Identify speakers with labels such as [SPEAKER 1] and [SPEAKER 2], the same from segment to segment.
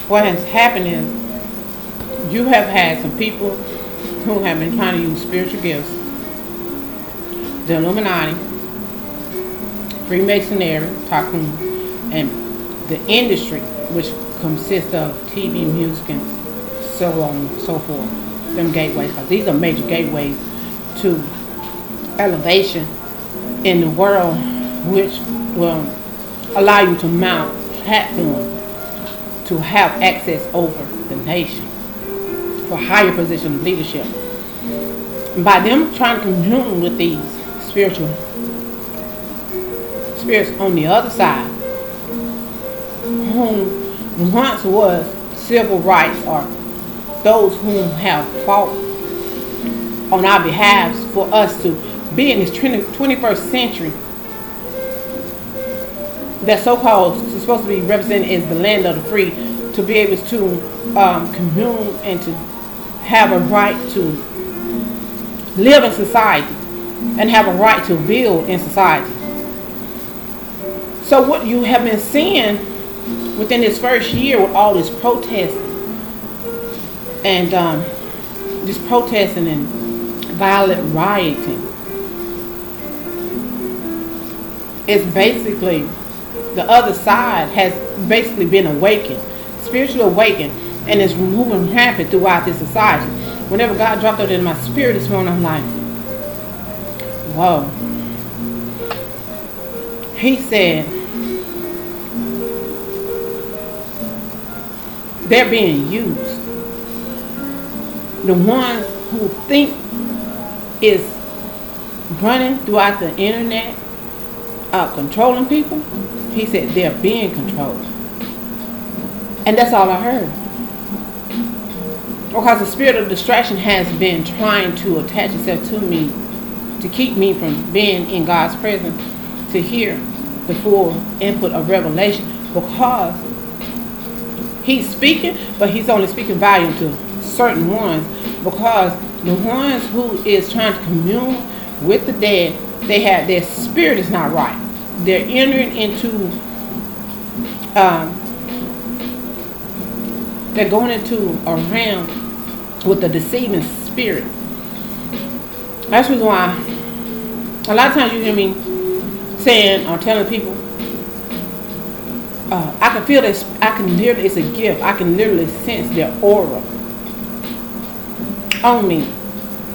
[SPEAKER 1] what has happened is you have had some people who have been trying to use spiritual gifts, the Illuminati, Freemasonry, Tycoon, and the industry, which consists of TV, music, and so on and so forth. Them gateways, because these are major gateways to elevation in the world, which will allow you to mount platform to have access over the nation for higher position of leadership. And by them trying to commune with these spirits on the other side, whom once was civil rights, or those who have fought on our behalf for us to be in this 21st century that so-called is supposed to be represented as the land of the free, to be able to commune and to have a right to live in society and have a right to build in society. So what you have been seeing within this first year with all this protesting and violent rioting is basically the other side has basically been awakened, spiritually awakened, and is moving rampant throughout this society. Whenever God dropped it in my spirit this morning, I'm like, whoa. He said, they're being used. The ones who think is running throughout the internet, controlling people, he said they're being controlled. And that's all I heard. Because the spirit of distraction has been trying to attach itself to me to keep me from being in God's presence to hear the full input of revelation, because he's speaking, but he's only speaking volume to certain ones, because the ones who is trying to commune with the dead, they have, their spirit is not right. They're entering into they're going into a realm with a deceiving spirit. That's the reason why a lot of times you hear me saying or telling people, I can feel this, I can literally, it's a gift, I can literally sense their aura on me.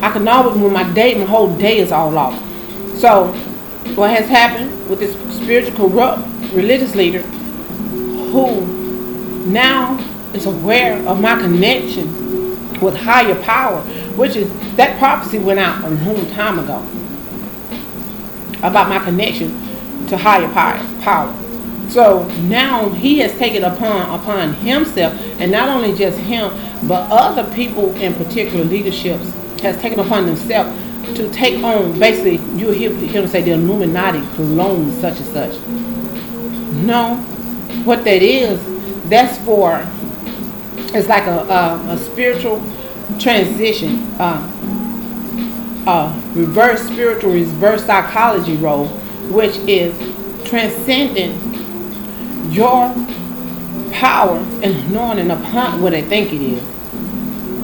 [SPEAKER 1] I can always, when my whole day is all off. So what has happened with this spiritual corrupt religious leader who now is aware of my connection with higher power, which is, that prophecy went out a long time ago about my connection to higher power. So now he has taken upon himself, and not only just him, but other people in particular leaderships has taken upon themselves to take on, basically, you'll hear him say the Illuminati clone such and such. No, what that is, that's for, it's like a spiritual transition, reverse spiritual, reverse psychology role, which is transcending your power and anointing upon what they think it is.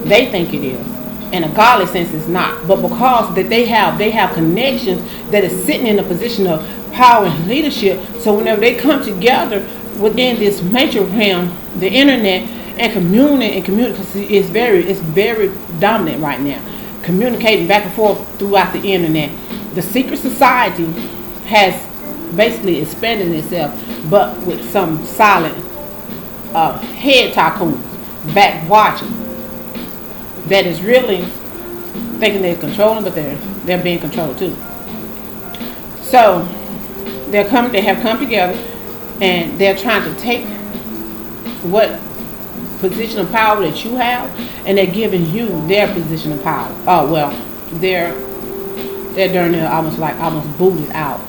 [SPEAKER 1] They think it is. In a godly sense, it's not. But because that they have connections that is sitting in a position of power and leadership, so whenever they come together within this major realm, the internet, and communicate, because it's very dominant right now, communicating back and forth throughout the internet. The secret society has basically expanded itself, but with some silent head tycoons back watching, that is really thinking they're controlling, but they're being controlled too. So they have come together, and they're trying to take what position of power that you have, and they're giving you their position of power. Oh well, they're during there almost booted out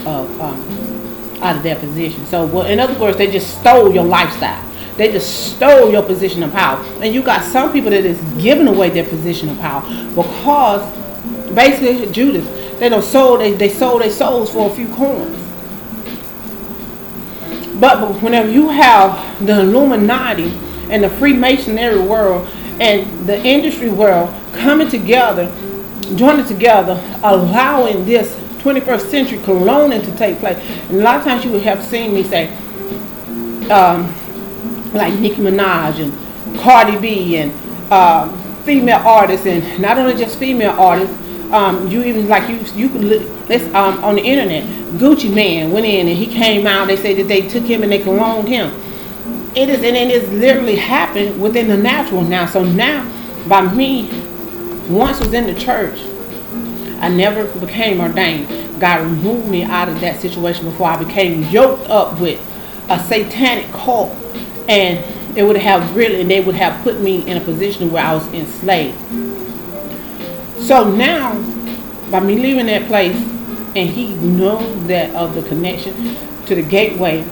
[SPEAKER 1] of their position. So, well, in other words, they just stole your lifestyle. They just stole your position of power. And you got some people that is giving away their position of power because basically Judas, they sold their souls for a few coins. But whenever you have the Illuminati and the Freemasonry world and the industry world coming together, joining together, allowing this 21st century cloning to take place. And a lot of times you would have seen me say, like Nicki Minaj and Cardi B and female artists, and not only just female artists, you even like you could look, on the internet, Gucci Man went in and he came out, they say that they took him and they cloned him. It is literally happened within the natural now. So now, by me, once was in the church, I never became ordained. God removed me out of that situation before I became yoked up with a satanic cult, and they would have put me in a position where I was enslaved. So now, by me leaving that place, and he knows that of the connection to the gateway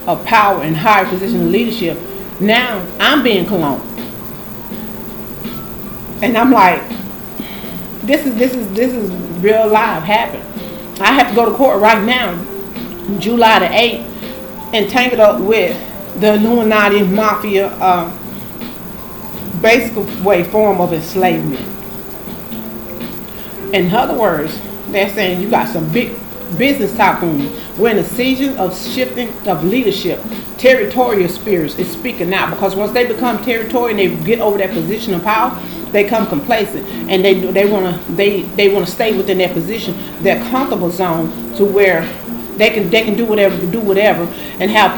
[SPEAKER 1] of power and higher position of leadership, now I'm being cloned. And I'm like, this is real life happened. I have to go to court right now, July the 8th, and tangled up with the Illuminati mafia, basic form of enslavement. In other words, they're saying you got some big business tycoons. We're in a season of shifting of leadership. Territorial spirits is speaking out, because once they become territorial and they get over that position of power, they become complacent, and they want to stay within their position, their comfortable zone, to where they can do whatever and have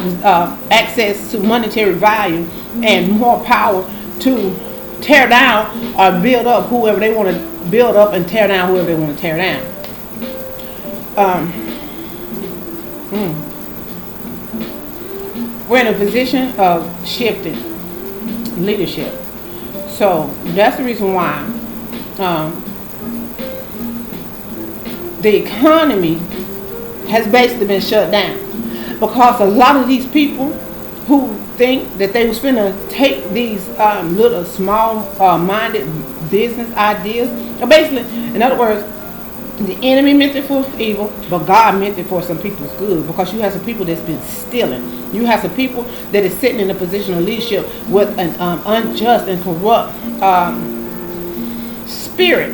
[SPEAKER 1] access to monetary value and more power to tear down or build up whoever they want to build up, and tear down whoever they want to tear down. We're in a position of shifting leadership. So that's the reason why the economy has basically been shut down, because a lot of these people who think that they was finna take these little small minded business ideas, basically, in other words, the enemy meant it for evil, but God meant it for some people's good, because you have some people that's been stealing. You have some people that is sitting in a position of leadership with an unjust and corrupt spirit.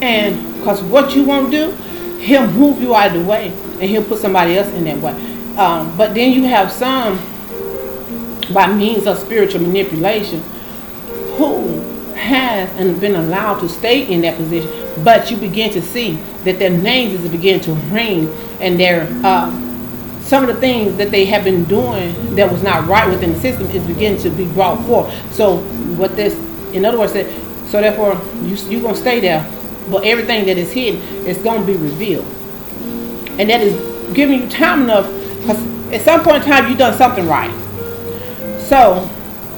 [SPEAKER 1] And because what you won't do, he'll move you out of the way, and he'll put somebody else in that way. But then you have some, by means of spiritual manipulation, who has and been allowed to stay in that position, but you begin to see that their names is beginning to ring, and their some of the things that they have been doing that was not right within the system is beginning to be brought forth. So what this, in other words, so therefore you're going to stay there, but everything that is hidden is going to be revealed, and that is giving you time enough, because at some point in time you've done something right. So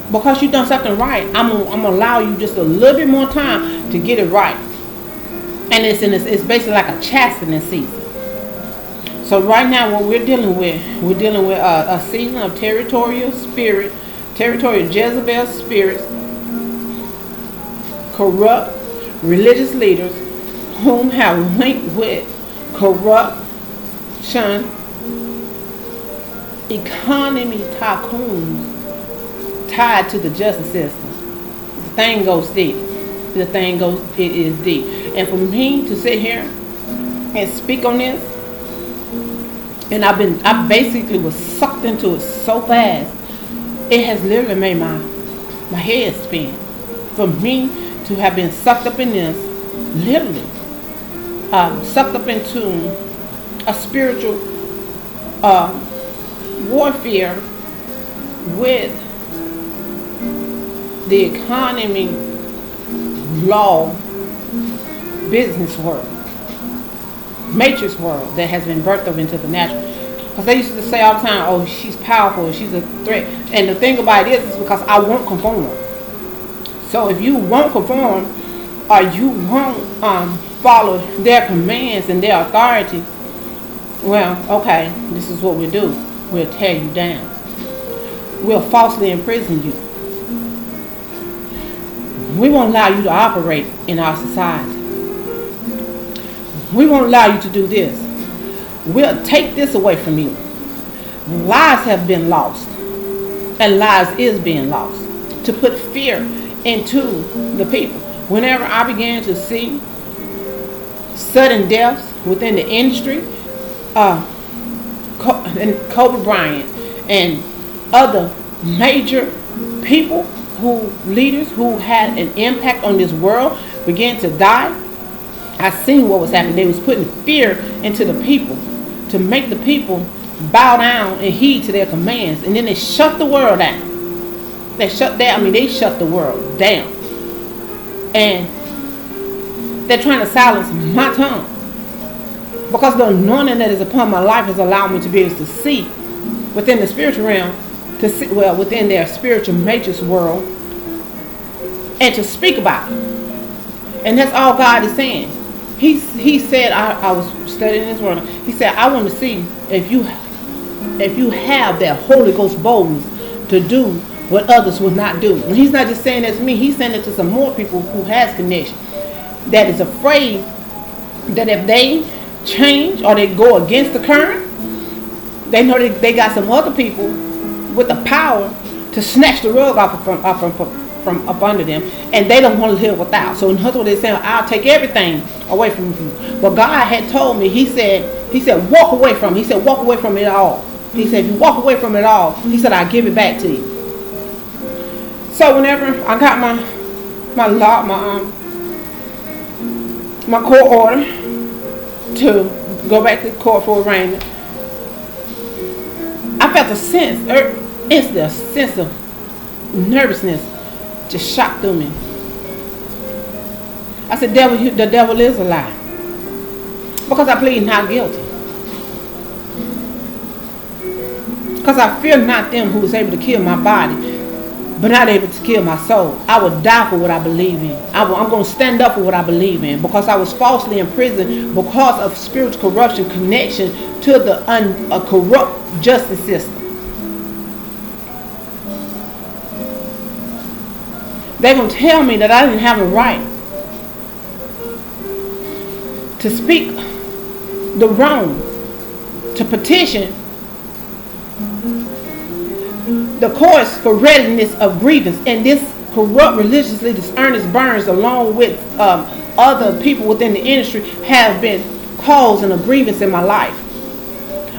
[SPEAKER 1] because you've done something right, I'm gonna allow you just a little bit more time to get it right. And it's basically like a chastening season. So right now, what we're dealing with a season of territorial Jezebel spirits, corrupt religious leaders whom have linked with corruption, economy tycoons tied to the justice system. The thing goes deep. It is deep. And for me to sit here and speak on this, and I basically was sucked into it so fast, it has literally made my head spin. For me to have been sucked up in this, literally, sucked up into a spiritual warfare with the economy, law, business world, matrix world that has been birthed up into the natural. Because they used to say all the time, oh, she's powerful, she's a threat. And the thing about it is because I won't conform. So if you won't conform, or you won't follow their commands and their authority, well, okay, this is what we'll do. We'll tear you down. We'll falsely imprison you. We won't allow you to operate in our society. We won't allow you to do this. We'll take this away from you. Lives have been lost. and lives is being lost. To put fear into the people. Whenever I began to see sudden deaths within the industry, and Kobe Bryant and other major people leaders who had an impact on this world began to die, I seen what was happening. They was putting fear into the people to make the people bow down and heed to their commands, and then they shut the world down. They shut the world down, and they're trying to silence my tongue, because the anointing that is upon my life has allowed me to be able to see within the spiritual realm, to see, well, within their spiritual matrix world, and to speak about it. And that's all God is saying. He said, I was studying His word. He said, I want to see if you have that Holy Ghost boldness to do what others will not do. And He's not just saying that to me. He's saying it to some more people who has connection, that is afraid that if they change or they go against the current, they know they got some other people with the power to snatch the rug off from up under them, and they don't want to live without. So in other words, they're saying, I'll take everything away from you. But God had told me, He said, walk away from it. He said, walk away from it all. He said, if you walk away from it all, He said, I'll give it back to you. So whenever I got my court order to go back to court for arraignment, I felt a sense, instantly, a sense of nervousness just shot through me. I said, the devil is a lie, because I plead not guilty. Because I fear not them who is able to kill my body, but not able to kill my soul. I will die for what I believe in. I'm going to stand up for what I believe in, because I was falsely imprisoned because of spiritual corruption connection to the corrupt justice system. They're going to tell me that I didn't have a right to speak the wrong, to petition the courts for readiness of grievance. And this corrupt religious leader, Ernest Burns, along with other people within the industry, have been causing a grievance in my life.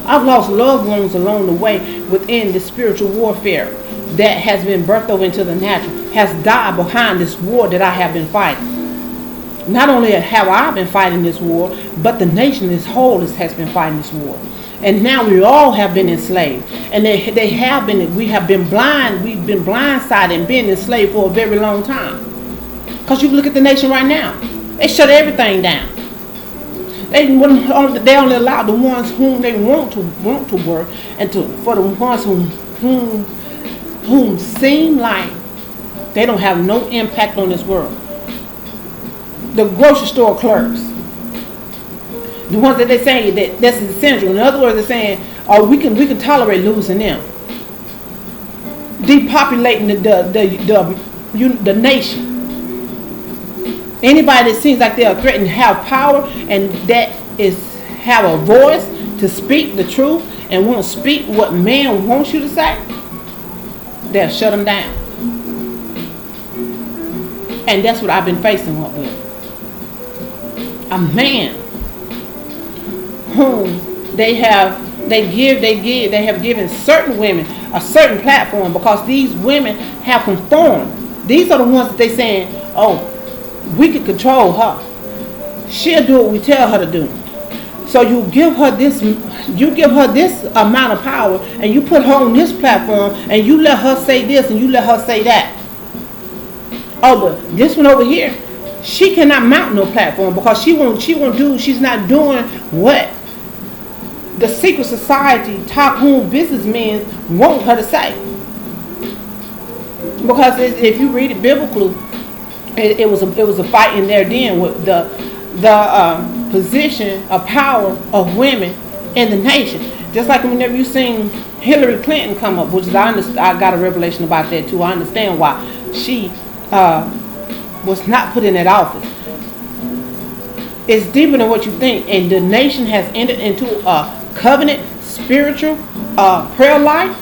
[SPEAKER 1] I've lost loved ones along the way within the spiritual warfare that has been birthed over into the natural, has died behind this war that I have been fighting. Not only have I been fighting this war, but the nation as whole has been fighting this war. And now we all have been enslaved. And we have been blind, we've been blindsided and been enslaved for a very long time. Because you look at the nation right now, they shut everything down. They only allow the ones whom they want to work, and for the ones whom seem like they don't have no impact on this world. The grocery store clerks, the ones that they say that's essential. In other words, they're saying, "Oh, we can tolerate losing them." Depopulating the nation. Anybody that seems like they are threatened to have power and that have a voice to speak the truth and won't speak what man wants you to say, they'll shut them down. And that's what I've been facing with. A man whom they have given certain women a certain platform, because these women have conformed. These are the ones that they saying, "Oh, we can control her. She'll do what we tell her to do." So you give her this amount of power, and you put her on this platform, and you let her say this and you let her say that. Oh, but this one over here, she cannot mount no platform, because she's not doing what the secret society tycoon businessmen want her to say. Because if you read it biblically, it was a fight in there then with the position of power of women in the nation. Just like whenever you seen Hillary Clinton come up, which is I got a revelation about that too. I understand why she was not put in that office. It's deeper than what you think, and the nation has entered into a covenant spiritual prayer life